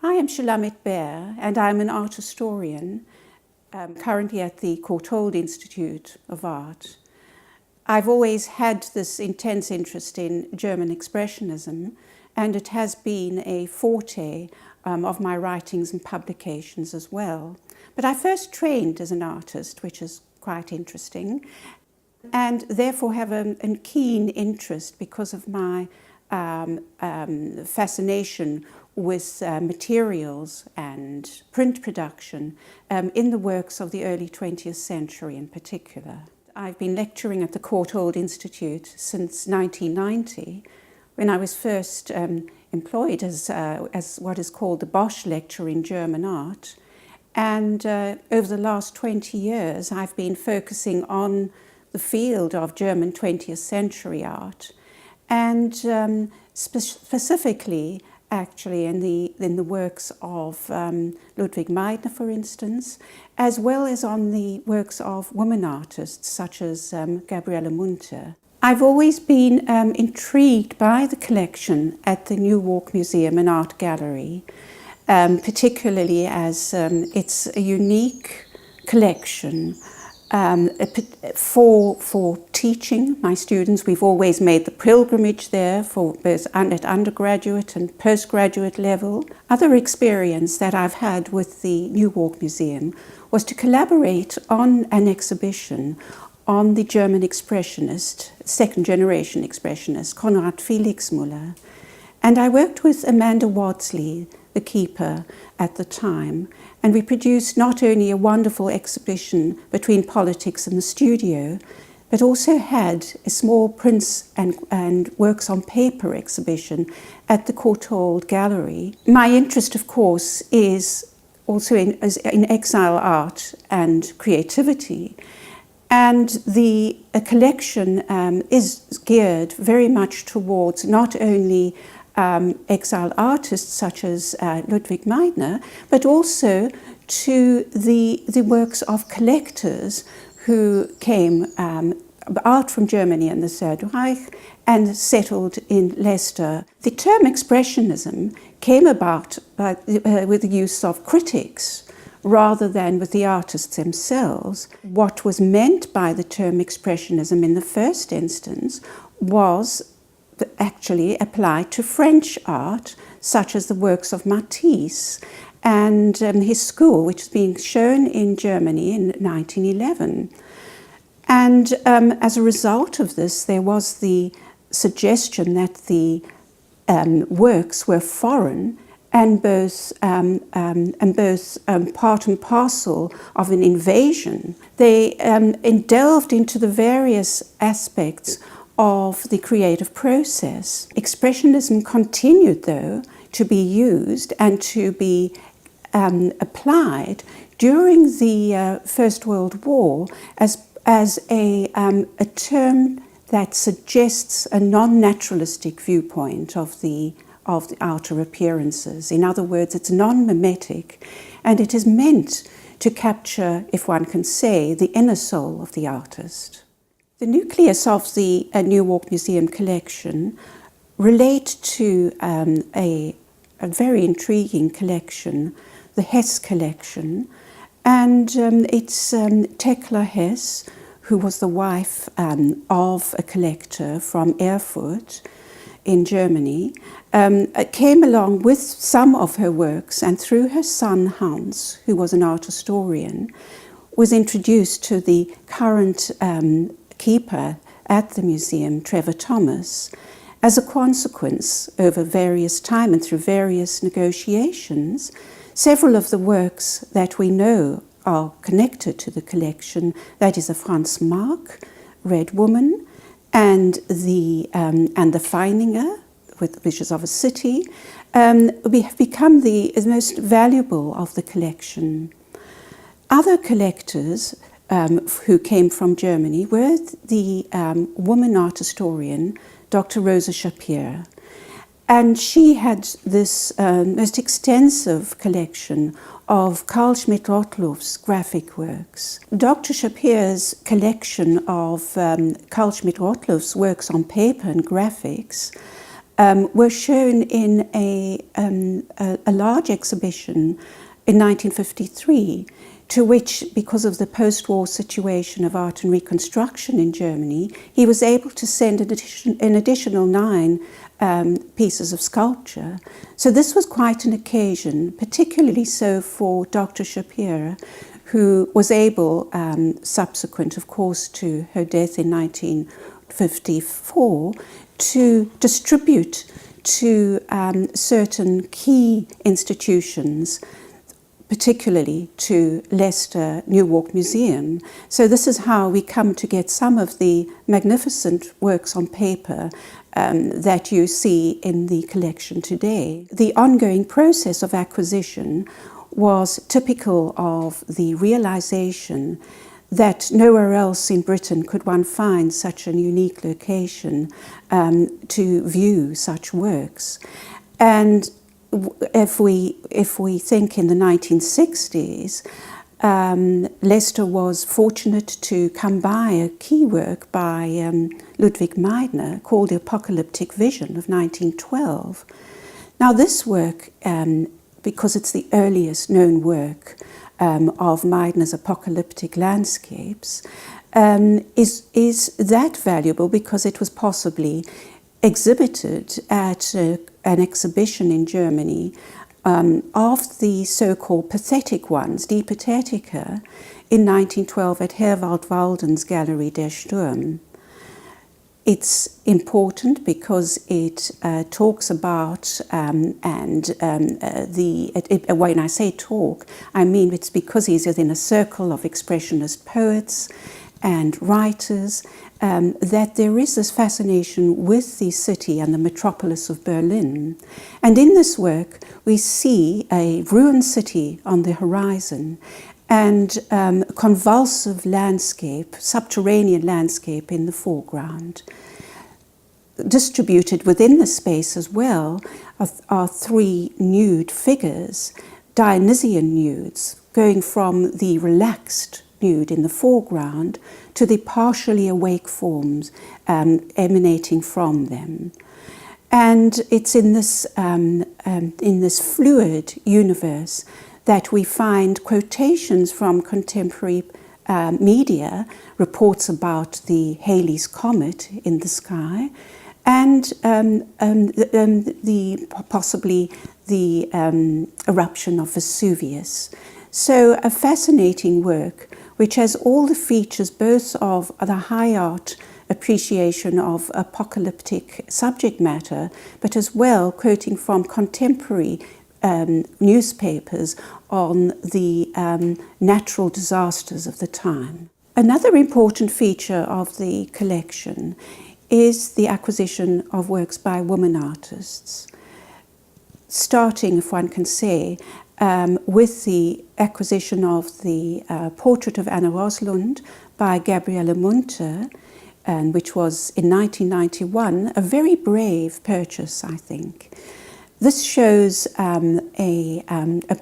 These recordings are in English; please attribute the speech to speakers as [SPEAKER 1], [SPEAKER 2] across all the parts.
[SPEAKER 1] I am Shulamith Behr and I'm an art historian, currently at the Courtauld Institute of Art. I've always had this intense interest in German Expressionism, and it has been a forte of my writings and publications as well. But I first trained as an artist, which is quite interesting, and therefore have a keen interest because of my fascination with materials and print production in the works of the early 20th century in particular. I've been lecturing at the Courtauld Institute since 1990, when I was first employed as what is called the Bosch Lecturer in German Art. And over the last 20 years, I've been focusing on the field of German 20th century art, and specifically actually in the works of Ludwig Meitner, for instance, as well as on the works of women artists such as Gabriele Munter. I've always been intrigued by the collection at the New Walk Museum and Art Gallery, particularly as it's a unique collection for teaching my students. We've always made the pilgrimage there for both at undergraduate and postgraduate level. Other experience that I've had with the New Walk Museum was to collaborate on an exhibition on the German Expressionist, second generation Expressionist, Konrad Felixmüller. And I worked with Amanda Wadsley, the keeper at the time, and we produced not only a wonderful exhibition between politics and the studio, but also had a small prints and works on paper exhibition at the Courtauld Gallery. My interest, of course, is also in exile art and creativity, and the collection is geared very much towards not only exile artists such as Ludwig Meitner, but also to the works of collectors who came out from Germany and the Third Reich and settled in Leicester. The term Expressionism came about with the use of critics rather than with the artists themselves. What was meant by the term Expressionism in the first instance was actually applied to French art, such as the works of Matisse and his school, which is being shown in Germany in 1911. And as a result of this, there was the suggestion that the works were foreign and both part and parcel of an invasion. They delved into the various aspects of the creative process. Expressionism continued, though, to be used and to be applied during the First World War as a term that suggests a non-naturalistic viewpoint of the outer appearances. In other words, it's non-mimetic, and it is meant to capture, if one can say, the inner soul of the artist. The nucleus of the New Walk Museum collection relate to a very intriguing collection, the Hess collection, and it's Thekla Hess, who was the wife of a collector from Erfurt in Germany, came along with some of her works, and through her son Hans, who was an art historian, was introduced to the current keeper at the museum, Trevor Thomas. As a consequence, over various time and through various negotiations, several of the works that we know are connected to the collection, that is a Franz Marc, Red Woman, and the Feininger, which is of a city, have become the most valuable of the collection. Other collectors who came from Germany were the woman art historian, Dr. Rosa Shapir. And she had this most extensive collection of Carl Schmidt-Rottluff's graphic works. Dr. Shapir's collection of Carl Schmidt-Rottluff's works on paper and graphics were shown in a large exhibition in 1953, to which, because of the post-war situation of art and reconstruction in Germany, he was able to send an additional 9 pieces of sculpture. So this was quite an occasion, particularly so for Dr. Behr, who was able, subsequent of course to her death in 1954, to distribute to certain key institutions, particularly to Leicester Newark Museum. So this is how we come to get some of the magnificent works on paper that you see in the collection today. The ongoing process of acquisition was typical of the realization that nowhere else in Britain could one find such a unique location to view such works. And if we think in the 1960s, Leicester was fortunate to come by a key work by Ludwig Meitner called The Apocalyptic Vision of 1912. Now this work, because it's the earliest known work of Meitner's apocalyptic landscapes, is that valuable because it was possibly exhibited at an exhibition in Germany of the so-called pathetic ones, Die Pathetica, in 1912 at Herwald Walden's Galerie der Sturm. It's important because it talks about, when I say talk, I mean it's because he's within a circle of expressionist poets and writers, that there is this fascination with the city and the metropolis of Berlin. And in this work, we see a ruined city on the horizon and a convulsive landscape, subterranean landscape in the foreground. Distributed within the space as well are 3 nude figures, Dionysian nudes, going from the relaxed nude in the foreground to the partially awake forms emanating from them. And it's in this fluid universe that we find quotations from contemporary media, reports about the Halley's Comet in the sky, and possibly the eruption of Vesuvius. So a fascinating work which has all the features both of the high art appreciation of apocalyptic subject matter, but as well quoting from contemporary newspapers on the natural disasters of the time. Another important feature of the collection is the acquisition of works by women artists, starting, if one can say, with the acquisition of the portrait of Anna Roslund by Gabriele Munter, which was in 1991, a very brave purchase, I think. This shows a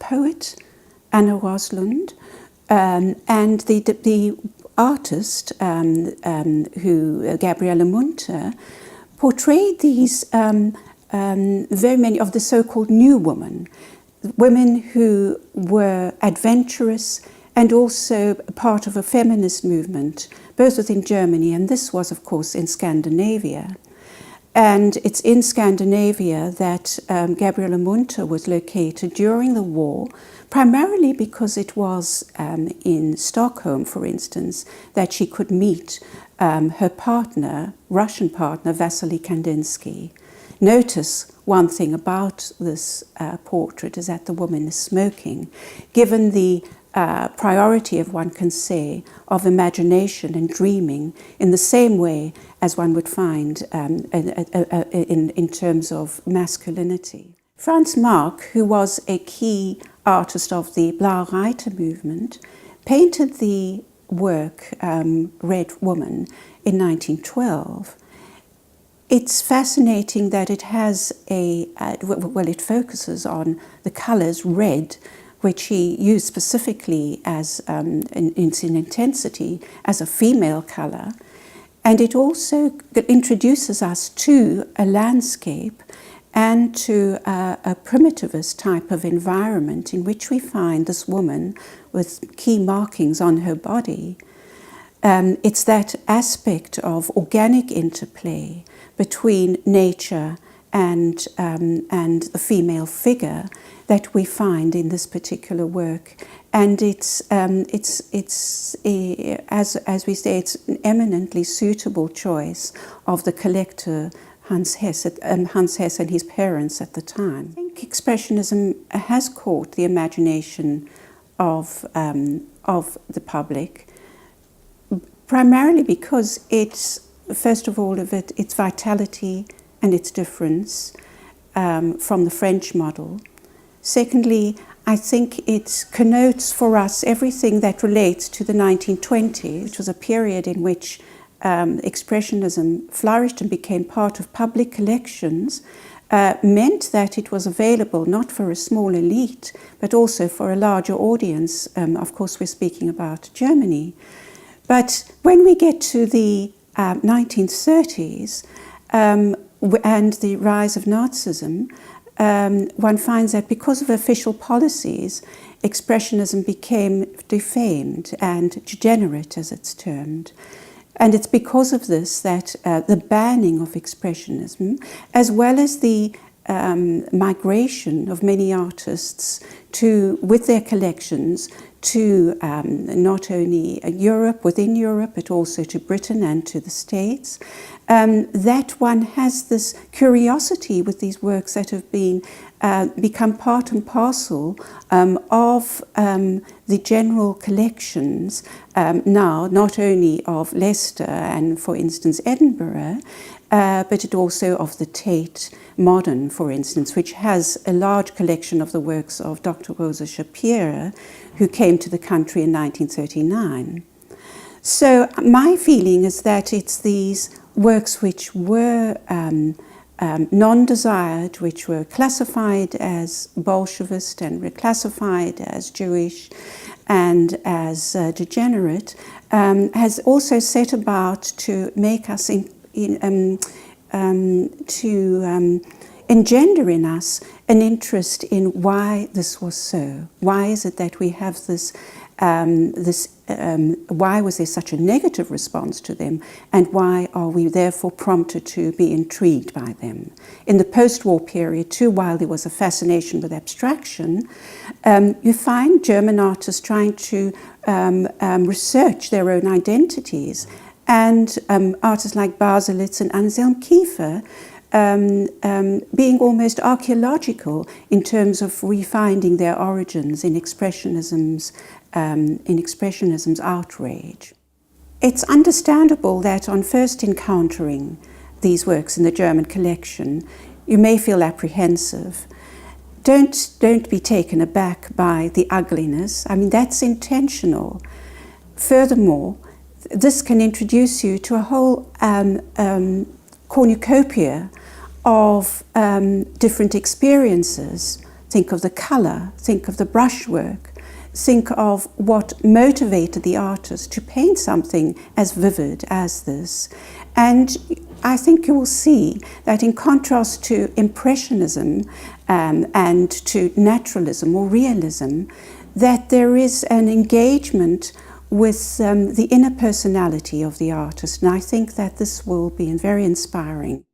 [SPEAKER 1] poet, Anna Roslund, and the artist, Gabriele Munter, portrayed these very many of the so-called new women who were adventurous and also part of a feminist movement, both within Germany, and this was, of course, in Scandinavia. And it's in Scandinavia that Gabriele Munter was located during the war, primarily because it was in Stockholm, for instance, that she could meet her partner, Russian partner, Vasily Kandinsky. Notice one thing about this portrait is that the woman is smoking, given the priority, if one can say, of imagination and dreaming in the same way as one would find in terms of masculinity. Franz Marc, who was a key artist of the Blaue Reiter movement, painted the work Red Woman in 1912. It's fascinating that it has it focuses on the colours red, which he used specifically as in intensity as a female colour, And it also introduces us to a landscape and to a primitivist type of environment in which we find this woman with key markings on her body. It's that aspect of organic interplay between nature and the female figure that we find in this particular work, and it's as we say, it's an eminently suitable choice of the collector Hans Hess and his parents at the time. I think Expressionism has caught the imagination of the public, primarily because it's, first of all, its vitality and its difference from the French model. Secondly, I think it connotes for us everything that relates to the 1920s, which was a period in which Expressionism flourished and became part of public collections, meant that it was available not for a small elite, but also for a larger audience. Of course, we're speaking about Germany. But when we get to the 1930s and the rise of Nazism, one finds that because of official policies, Expressionism became defamed and degenerate, as it's termed. And it's because of this that the banning of Expressionism, as well as the migration of many artists with their collections to not only Europe, within Europe, but also to Britain and to the States, that one has this curiosity with these works that have become part and parcel of the general collections now, not only of Leicester and, for instance, Edinburgh, but it also of the Tate Modern, for instance, which has a large collection of the works of Dr. Rosa Shapira, who came to the country in 1939. So my feeling is that it's these works which were non-desired, which were classified as Bolshevist and reclassified as Jewish and as degenerate, has also set about to make us engender in us an interest in why this was so. Why is it that we have this, why was there such a negative response to them, and why are we therefore prompted to be intrigued by them? In the post-war period too, while there was a fascination with abstraction, you find German artists trying to research their own identities, and artists like Baselitz and Anselm Kiefer being almost archaeological in terms of refinding their origins in Expressionism's outrage. It's understandable that on first encountering these works in the German collection, you may feel apprehensive. Don't be taken aback by the ugliness. I mean, that's intentional. Furthermore, this can introduce you to a whole cornucopia of different experiences. Think of the color, think of the brushwork, think of what motivated the artist to paint something as vivid as this. And I think you will see that in contrast to Impressionism and to naturalism or realism, that there is an engagement with the inner personality of the artist. And I think that this will be very inspiring.